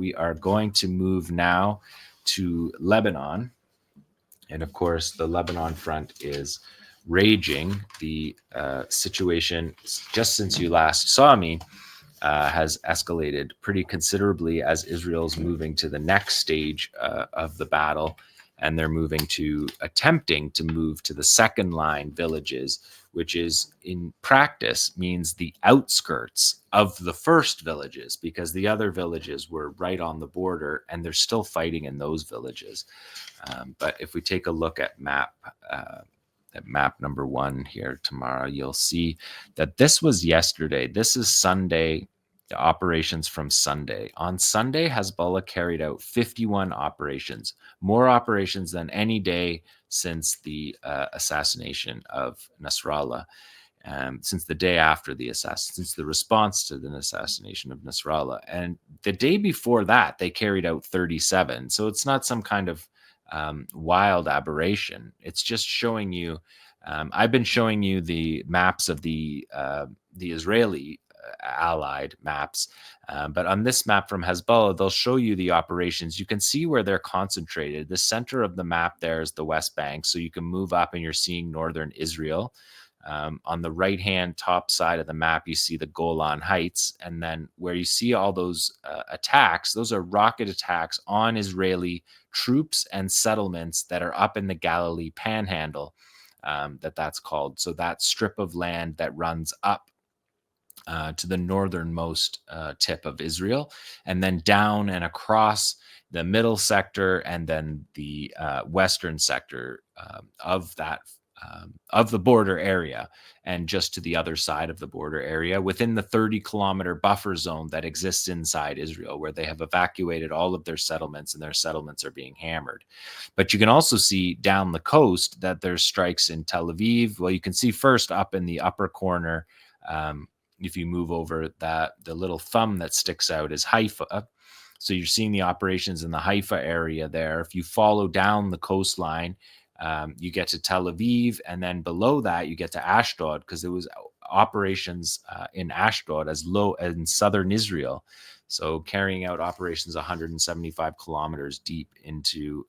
we are going to move now to Lebanon. And of course, the Lebanon front is raging. The situation, just since you last saw me, has escalated pretty considerably as Israel's moving to the next stage of the battle. And they're attempting to move to the second line villages, which is in practice means the outskirts of the first villages, because the other villages were right on the border and they're still fighting in those villages. But if we take a look at map number 1 here tomorrow, you'll see that this was yesterday. This is Sunday, the operations from Sunday. On Sunday, Hezbollah carried out 51 operations, more operations than any day since the assassination of Nasrallah, since the day after the assassination, since the response to the assassination of Nasrallah. And the day before that, they carried out 37. So it's not some kind of wild aberration. It's just showing you. I've been showing you the maps of the Israeli allied maps, but on this map from Hezbollah, they'll show you the operations. You can see where they're concentrated. The center of the map there is the West Bank, so you can move up and you're seeing northern Israel. On the right-hand top side of the map, you see the Golan Heights, and then where you see all those attacks, those are rocket attacks on Israeli troops and settlements that are up in the Galilee Panhandle, that's called. So that strip of land that runs up to the northernmost tip of Israel, and then down and across the middle sector, and then the western sector of the border area, and just to the other side of the border area within the 30-kilometer buffer zone that exists inside Israel, where they have evacuated all of their settlements and their settlements are being hammered. But you can also see down the coast that there's strikes in Tel Aviv. Well, you can see first up in the upper corner, if you move over that, the little thumb that sticks out is Haifa. So you're seeing the operations in the Haifa area there. If you follow down the coastline, you get to Tel Aviv, and then below that you get to Ashdod, because there was operations in Ashdod as low in southern Israel, so carrying out operations 175 kilometers deep into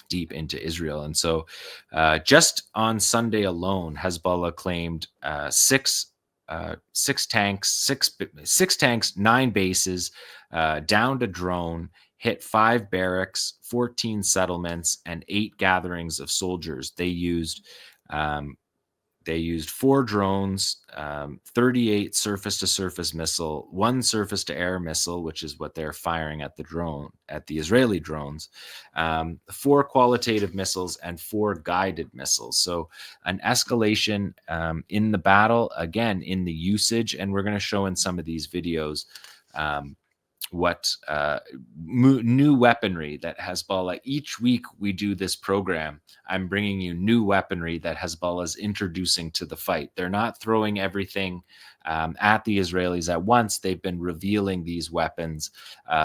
Israel. And so just on Sunday alone, Hezbollah claimed six tanks, 9 bases, downed a drone, hit 5 barracks, 14 settlements, and 8 gatherings of soldiers. They used 4 drones, 38 surface-to-surface missile, 1 surface-to-air missile, which is what they're firing at the Israeli drones, 4 qualitative missiles, and 4 guided missiles. So an escalation in the battle, again, in the usage, and we're going to show in some of these videos what new weaponry that Hezbollah, each week we do this program, I'm bringing you new weaponry that Hezbollah is introducing to the fight. They're not throwing everything at the Israelis at once. They've been revealing these weapons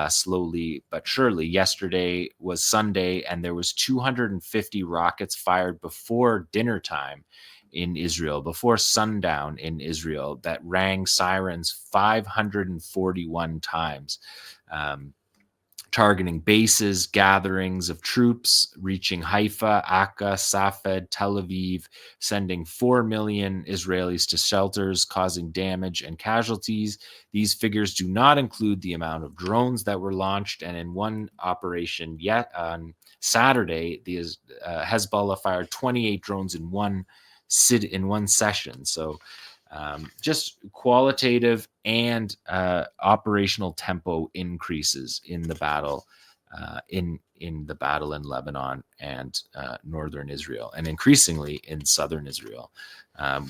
slowly but surely. Yesterday was Sunday, and there was 250 rockets fired before dinner time in Israel, before sundown in Israel, that rang sirens 541 times, targeting bases, gatherings of troops, reaching Haifa, Akka, Safed, Tel Aviv, sending 4 million Israelis to shelters, causing damage and casualties. These figures do not include the amount of drones that were launched, and in one operation yet on Saturday, the Hezbollah fired 28 drones in one session. So just qualitative and operational tempo increases in the battle in the battle in Lebanon and northern Israel, and increasingly in southern Israel.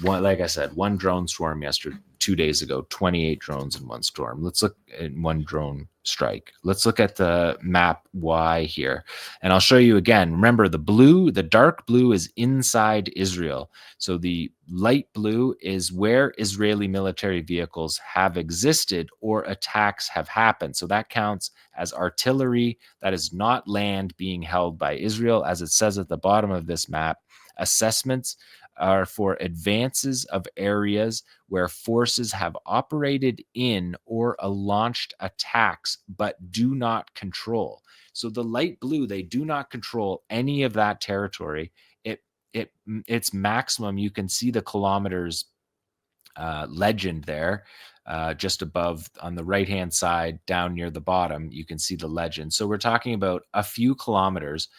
Like I said, 1 drone swarm yesterday, 2 days ago, 28 drones in 1 storm. Let's look at 1 drone strike. Let's look at the map Y here, and I'll show you again. Remember, the dark blue is inside Israel. So the light blue is where Israeli military vehicles have existed or attacks have happened. So that counts as artillery. That is not land being held by Israel. As it says at the bottom of this map, assessments are for advances of areas where forces have operated in or launched attacks but do not control. So the light blue, they do not control any of that territory. Its maximum, you can see the kilometers legend there, just above on the right hand side down near the bottom. You can see the legend. So we're talking about a few kilometers,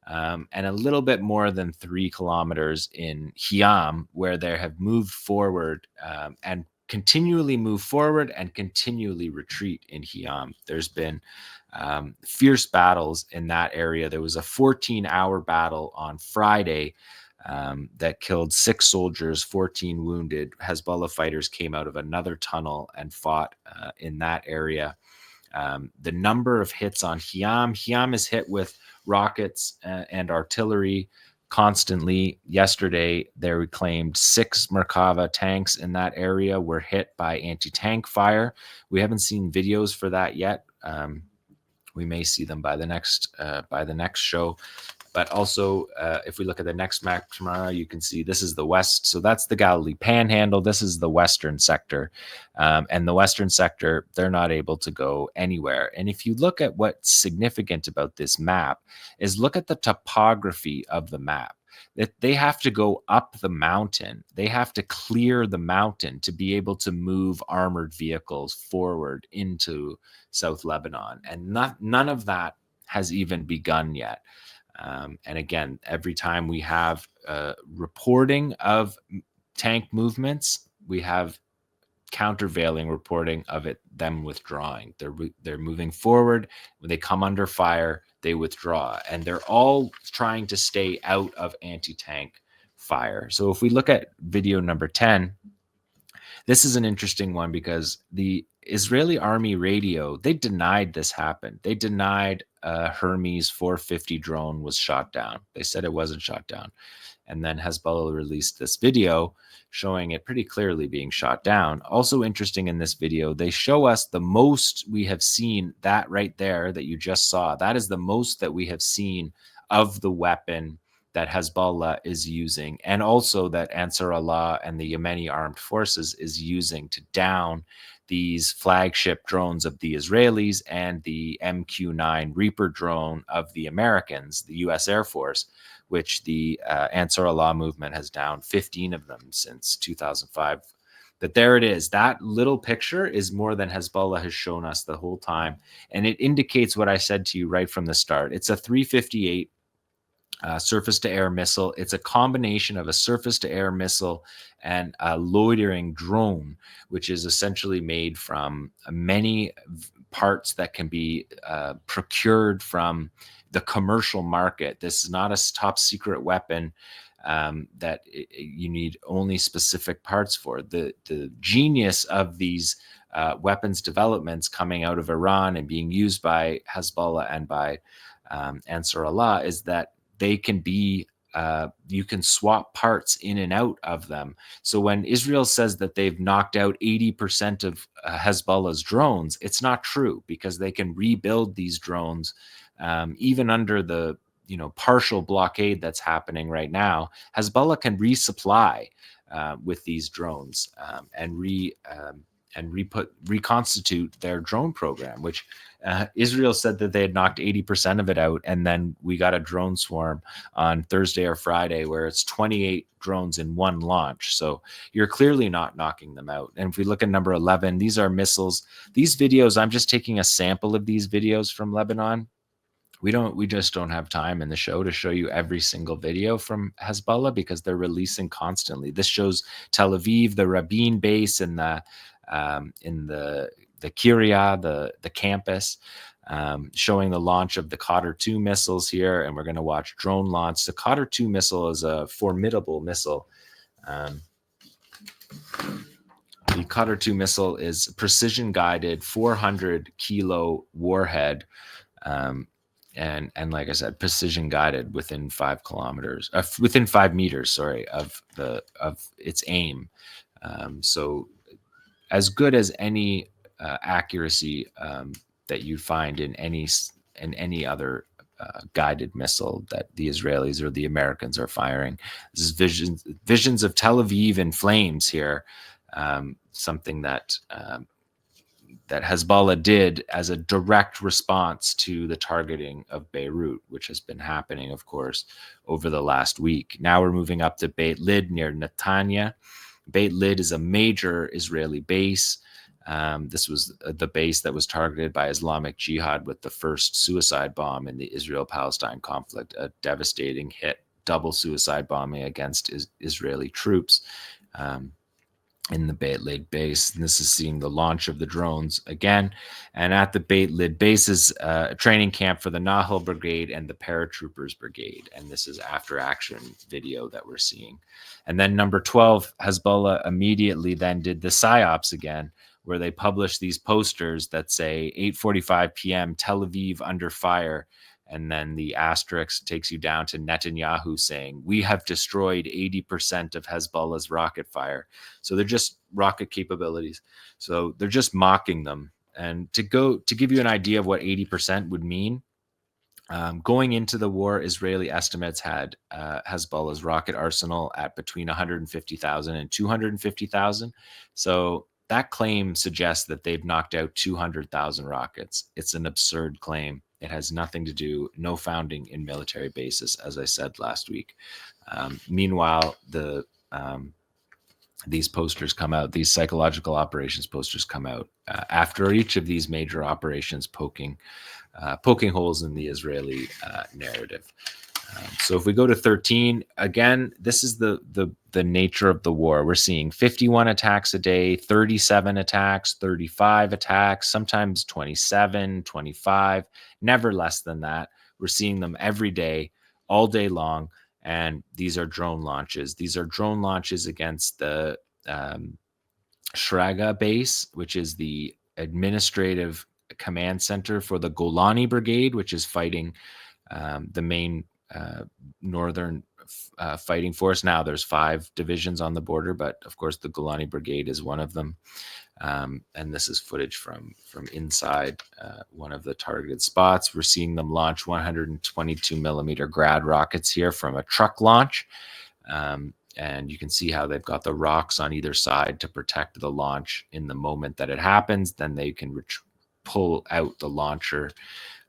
and a little bit more than 3 kilometers in 𝐓𝐿, where they have moved forward and continually move forward and continually retreat in 𝐓𝐿. There's been fierce battles in that area. There was a 14-hour battle on Friday that killed 6 soldiers, 14 wounded. Hezbollah fighters came out of another tunnel and fought in that area. The number of hits on 𝐓𝐿 is hit with rockets and artillery constantly. Yesterday, they reclaimed 6 Merkava tanks in that area were hit by anti-tank fire. We haven't seen videos for that yet. We may see them by the next show. But also, if we look at the next map tomorrow, you can see this is the west. So that's the Galilee Panhandle. This is the western sector. And the western sector, they're not able to go anywhere. And if you look at what's significant about this map is look at the topography of the map. That they have to go up the mountain. They have to clear the mountain to be able to move armored vehicles forward into South Lebanon. And none of that has even begun yet. And again, every time we have reporting of tank movements, we have countervailing reporting of them withdrawing. They're moving forward. When they come under fire, they withdraw, and they're all trying to stay out of anti-tank fire. So if we look at video number 10, this is an interesting one because the Israeli army radio, they denied this happened. They denied a Hermes 450 drone was shot down. They said it wasn't shot down. And then Hezbollah released this video showing it pretty clearly being shot down. Also interesting in this video, they show us the most we have seen. That right there that you just saw, that is the most that we have seen of the weapon that Hezbollah is using, and also that Ansar Allah and the Yemeni armed forces is using to down these flagship drones of the Israelis and the MQ-9 Reaper drone of the Americans, the U.S. Air Force, which the Ansar Allah movement has downed 15 of them since 2005. But there it is. That little picture is more than Hezbollah has shown us the whole time. And it indicates what I said to you right from the start. It's a 358 surface-to-air missile. It's a combination of a surface-to-air missile and a loitering drone, which is essentially made from many parts that can be procured from the commercial market. This is not a top secret weapon that you need only specific parts for. The genius of these weapons developments coming out of Iran and being used by Hezbollah and by Ansar Allah is that they can be, you can swap parts in and out of them. So when Israel says that they've knocked out 80% of Hezbollah's drones, it's not true, because they can rebuild these drones even under the partial blockade that's happening right now. Hezbollah can resupply with these drones and reconstitute their drone program, which Israel said that they had knocked 80% of it out. And then we got a drone swarm on Thursday or Friday where it's 28 drones in one launch. So you're clearly not knocking them out. And if we look at number 11, these are missiles. These videos, I'm just taking a sample of these videos from Lebanon. We just don't have time in the show to show you every single video from Hezbollah because they're releasing constantly. This shows Tel Aviv, the Rabin base, and the Kiryat, the campus, showing the launch of the 𝐓𝐴TR-2 missiles here, and we're going to watch drone launch. The 𝐓𝐴TR-2 missile is a formidable missile. The 𝐓𝐴TR-2 missile is precision guided, 400 kilo warhead. And like I said, precision guided within 5 kilometers, within 5 meters, sorry, of its aim. So as good as any accuracy that you find in any other guided missile that the Israelis or the Americans are firing. This is visions of Tel Aviv in flames here, something that that Hezbollah did as a direct response to the targeting of Beirut, which has been happening, of course, over the last week. Now we're moving up to Beit Lid near Netanya. Beit Lid is a major Israeli base. This was the base that was targeted by Islamic Jihad with the first suicide bomb in the Israel-Palestine conflict, a devastating hit, double suicide bombing against Israeli troops in the Beit Lid base. And this is seeing the launch of the drones again. And at the Beit Lid base is a training camp for the Nahal Brigade and the Paratroopers Brigade. And this is after action video that we're seeing. And then number 12, Hezbollah immediately then did the PSYOPs again, where they publish these posters that say 8:45 p.m. Tel Aviv under fire. And then the asterisk takes you down to Netanyahu saying, we have destroyed 80% of Hezbollah's rocket fire. So they're just rocket capabilities. So they're just mocking them. And to give you an idea of what 80% would mean, going into the war, Israeli estimates had Hezbollah's rocket arsenal at between 150,000 and 250,000. So that claim suggests that they've knocked out 200,000 rockets. It's an absurd claim. It has nothing to do, no founding in military basis, as I said last week. Meanwhile, these posters come out, these psychological operations posters come out after each of these major operations, poking holes in the Israeli narrative. So if we go to 13, again, this is the nature of the war. We're seeing 51 attacks a day, 37 attacks, 35 attacks, sometimes 27, 25, never less than that. We're seeing them every day, all day long. And these are drone launches. These are drone launches against the Shraga base, which is the administrative command center for the Golani Brigade, which is fighting the main northern fighting force. Now there's 5 divisions on the border, but of course the Golani Brigade is one of them. And this is footage from inside one of the targeted spots. We're seeing them launch 122 millimeter Grad rockets here from a truck launch. And you can see how they've got the rocks on either side to protect the launch in the moment that it happens. Then they can pull out the launcher.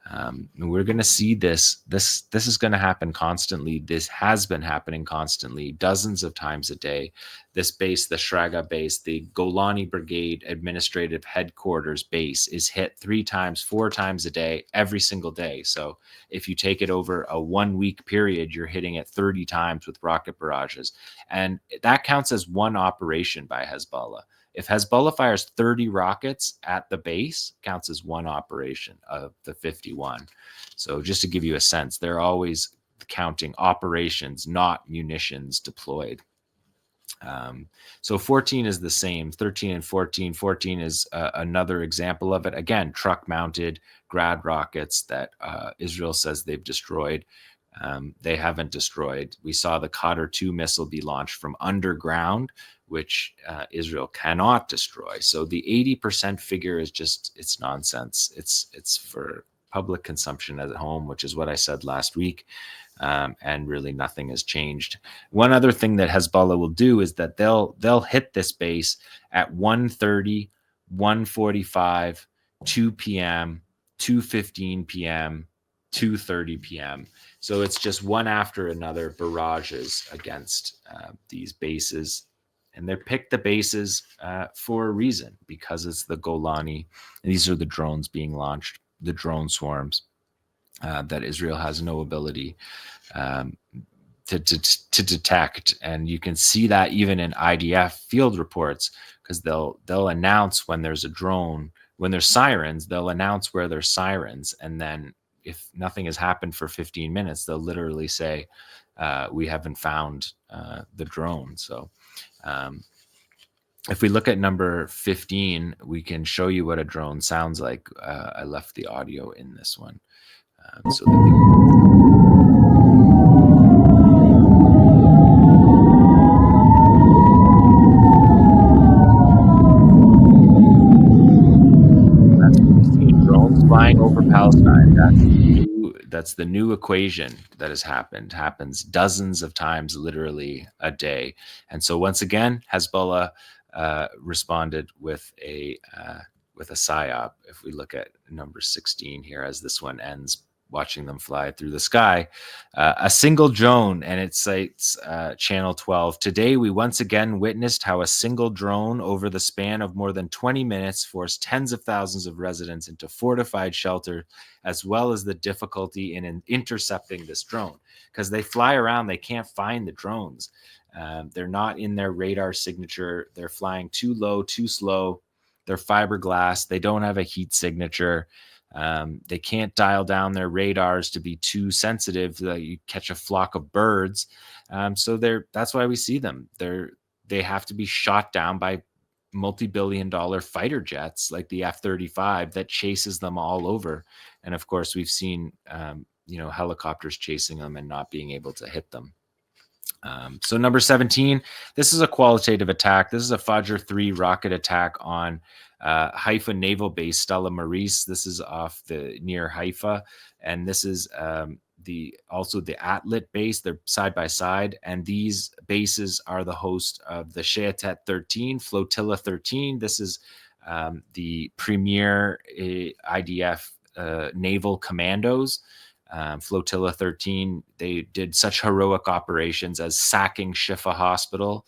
And we're going to see this is going to happen constantly. This has been happening constantly, dozens of times a day. This base, the Shraga base, the Golani Brigade administrative headquarters base, is hit 3 times, 4 times a day, every single day. So if you take it over a 1-week period, you're hitting it 30 times with rocket barrages. And that counts as one operation by Hezbollah. If Hezbollah fires 30 rockets at the base, counts as one operation of the 51. So just to give you a sense, they're always counting operations, not munitions deployed. So 14 is the same, 13 and 14. 14 is another example of it. Again, truck-mounted Grad rockets that Israel says they've destroyed. They haven't destroyed. We saw the Qadr 2 missile be launched from underground, which Israel cannot destroy. So the 80% figure is just, it's nonsense. It's for public consumption at home, which is what I said last week. And really nothing has changed. One other thing that Hezbollah will do is that they'll hit this base at 1:30, 1:45, 2 p.m., 2:15 p.m., 2:30 p.m. So it's just one after another barrages against these bases. And they picked the bases for a reason, because it's the Golani. And these are the drones being launched, the drone swarms that Israel has no ability to detect. And you can see that even in IDF field reports, because they'll announce when there's a drone, when there's sirens, they'll announce where there's sirens. And then if nothing has happened for 15 minutes, they'll literally say, we haven't found the drone. So if we look at number 15, we can show you what a drone sounds like. I left the audio in this one. So that that's what we see, drones flying over Palestine. That's the new equation that has happened. Happens dozens of times, literally a day. And so once again, Hezbollah responded with a psyop. If we look at number 16 here, as this one ends, watching them fly through the sky, a single drone, and it cites channel 12. Today, we once again witnessed how a single drone over the span of more than 20 minutes forced tens of thousands of residents into fortified shelter, as well as the difficulty in intercepting this drone. Because they fly around, they can't find the drones. They're not in their radar signature. They're flying too low, too slow. They're fiberglass. They don't have a heat signature. They can't dial down their radars to be too sensitive that you catch a flock of birds. So that's why we see them. They have to be shot down by multi-billion-dollar fighter jets like the F-35 that chases them all over. And of course, we've seen helicopters chasing them and not being able to hit them. So number 17, this is a qualitative attack. This is a Fajr 3 rocket attack on Haifa Naval Base, Stella Maris. This is near Haifa. And this is also the Atlit base. They're side by side. And these bases are the host of the Sheatet 13, Flotilla 13. This is the premier IDF naval commandos. Flotilla 13, they did such heroic operations as sacking Shifa Hospital.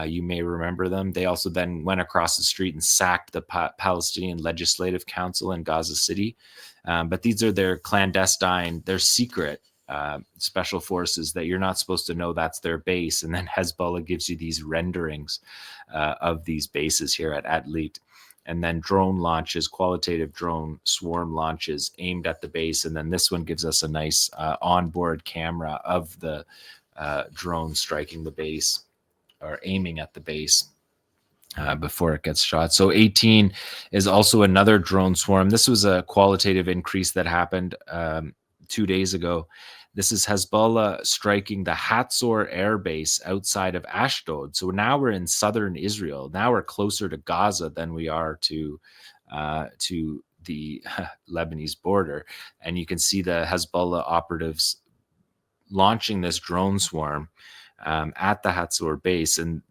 You may remember them. They also then went across the street and sacked the Palestinian Legislative Council in Gaza City. But these are their clandestine, their secret special forces that you're not supposed to know that's their base. And then Hezbollah gives you these renderings of these bases here at Atlit. And then drone launches, qualitative drone swarm launches aimed at the base. And then this one gives us a nice onboard camera of the drone striking the base or aiming at the base before it gets shot. So 18 is also another drone swarm. This was a qualitative increase that happened 2 days ago. This is Hezbollah striking the Hatzor air base outside of Ashdod. So now we're in southern Israel. Now we're closer to Gaza than we are to the Lebanese border. And you can see the Hezbollah operatives launching this drone swarm at the Hatzor base. And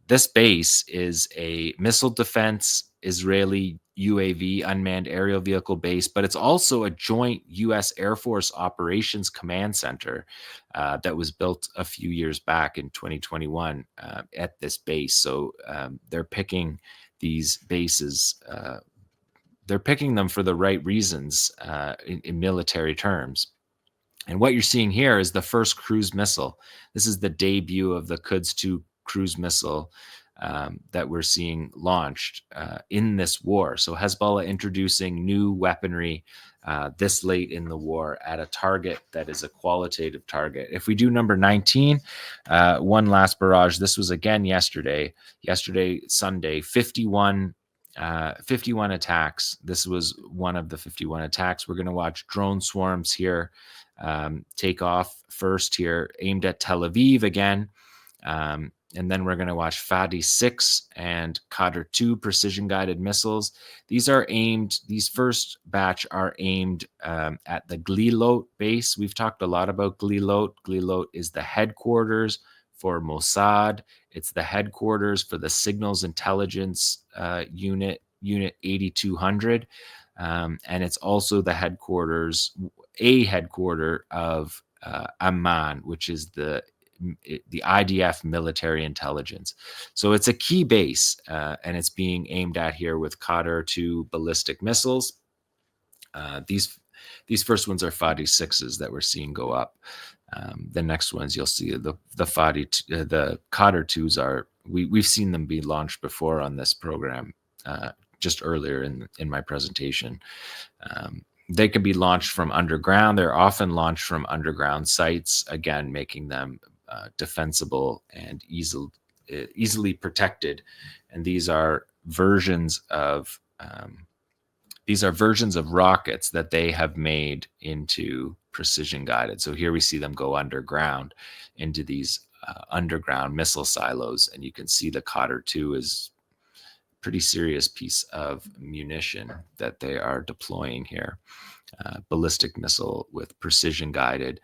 this base is a missile defense Israeli UAV, unmanned aerial vehicle base, but it's also a joint U.S. Air Force Operations Command Center that was built a few years back in 2021 at this base. So they're picking these bases. They're picking them for the right reasons in military terms. And what you're seeing here is the first cruise missile. This is the debut of the 𝐓𝐡𝐞 cruise missile that we're seeing launched in this war. So Hezbollah introducing new weaponry this late in the war at a target that is a qualitative target. If we do number 19, one last barrage. This was again yesterday, Sunday, 51 attacks. This was one of the 51 attacks. We're going to watch drone swarms here take off first here, aimed at Tel Aviv again. And then we're going to watch Fadi 6 and Qadr 2 precision-guided missiles. These first batch are aimed at the 𝐓𝐡𝐞 base. We've talked a lot about 𝐓𝐡𝐞. 𝐓𝐡𝐞 is the headquarters for Mossad. It's the headquarters for the Signals Intelligence Unit 8200. And it's also the headquarter of Amman, which is the IDF military intelligence. So it's a key base, and it's being aimed at here with Qadr 2 ballistic missiles. These first ones are Fadi 6s that we're seeing go up. The next ones you'll see the Qadr 2s are we've seen them be launched before on this program just earlier in my presentation. They can be launched from underground. They're often launched from underground sites, again making them defensible and easily protected. And these are versions of rockets that they have made into precision guided. So here we see them go underground into these underground missile silos, and you can see the Qadr 2 is pretty serious piece of munition that they are deploying here. Ballistic missile with precision guided.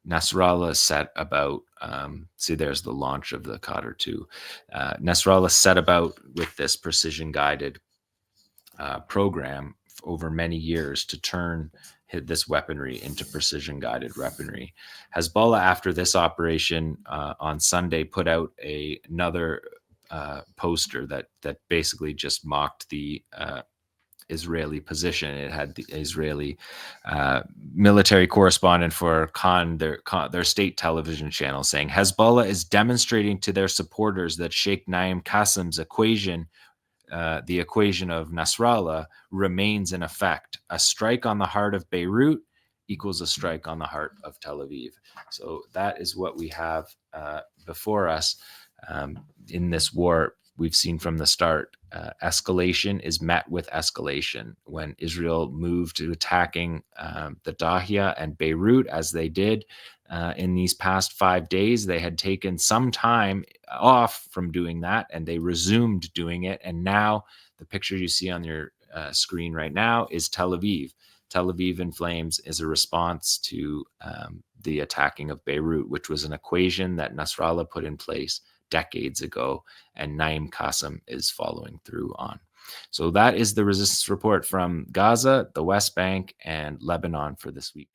Nasrallah set about, see, there's the launch of the Qadr 2. Nasrallah set about with this precision guided program over many years to turn this weaponry into precision guided weaponry. Hezbollah, after this operation on Sunday, put out another poster that basically just mocked the Israeli position. It had the Israeli military correspondent for their state television channel saying Hezbollah is demonstrating to their supporters that Sheikh 𝐄𝐿 𝐄𝐿 equation, the equation of Nasrallah, remains in effect. A strike on the heart of Beirut equals a strike on the heart of Tel Aviv. So that is what we have before us in this war. We've seen from the start, escalation is met with escalation. When Israel moved to attacking the Dahia and Beirut, as they did in these past 5 days, they had taken some time off from doing that, and they resumed doing it. And now the picture you see on your screen right now is Tel Aviv. Tel Aviv in flames is a response to the attacking of Beirut, which was an equation that Nasrallah put in place decades ago, and 𝐄𝐿 𝐄𝐿 is following through on. So that is the resistance report from Gaza, the West Bank, and Lebanon for this week.